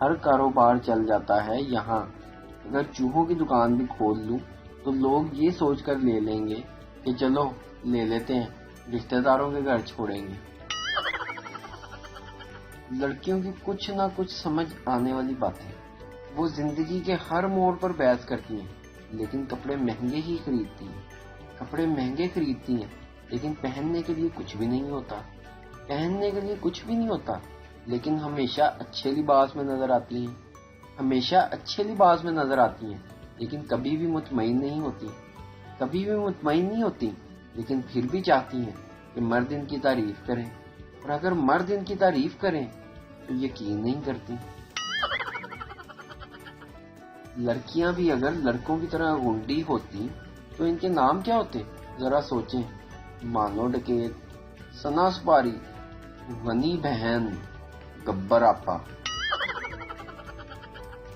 ہر کاروبار چل جاتا ہے یہاں۔ اگر چوہوں کی دکان بھی کھول لوں تو لوگ یہ سوچ کر لے لیں گے کہ چلو لے لیتے ہیں، رشتہ داروں کے گھر چھوڑیں گے۔ لڑکیوں کی کچھ نہ کچھ سمجھ آنے والی باتیں، وہ زندگی کے ہر موڑ پر بحث کرتی ہیں لیکن کپڑے مہنگے ہی خریدتی ہیں، کپڑے مہنگے خریدتی ہیں لیکن پہننے کے لیے کچھ بھی نہیں ہوتا، پہننے کے لیے کچھ بھی نہیں ہوتا لیکن ہمیشہ اچھے لباس میں نظر آتی ہیں، ہمیشہ اچھے لباس میں نظر آتی ہیں لیکن کبھی بھی مطمئن نہیں ہوتی، کبھی بھی مطمئن نہیں ہوتی لیکن پھر بھی چاہتی ہیں کہ مرد ان کی تعریف کریں، اور اگر مرد ان کی تعریف کریں تو یقین نہیں کرتی۔ لڑکیاں بھی اگر لڑکوں کی طرح گنڈی ہوتی تو ان کے نام کیا ہوتے؟ ذرا سوچیں، مانو ڈکیت، ثنا سپاری، غنی بہن، گبر آپا۔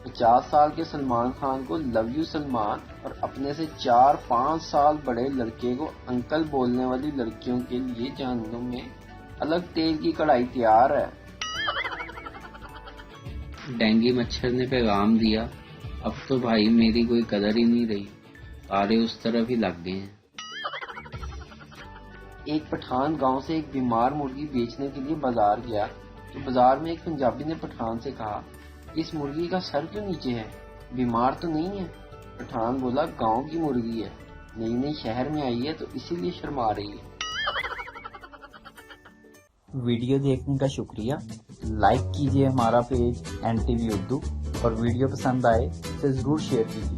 50 سال کے سلمان خان کو لو یو سلمان اور اپنے سے 4-5 سال بڑے لڑکے کو انکل بولنے والی لڑکیوں کے لیے جہنم میں الگ تیل کی کڑھائی تیار ہے۔ ڈینگی مچھر نے پیغام دیا، اب تو بھائی میری کوئی قدر ہی نہیں رہی، سارے اس طرف ہی لگ گئے ہیں۔ ایک پٹھان گاؤں سے ایک بیمار مرغی بیچنے کے لیے بازار گیا تو بازار میں ایک پنجابی نے پٹھان سے کہا، اس مرغی کا سر کیوں نیچے ہے، بیمار تو نہیں ہے؟ پٹھان بولا، گاؤں کی مرغی ہے، نئی نئی شہر میں آئی ہے تو اسی لیے شرما رہی ہے۔ ویڈیو دیکھنے کا شکریہ۔ لائک کیجیے ہمارا پیج NTV اردو، اور ویڈیو پسند آئے تو ضرور شیئر کیجیے۔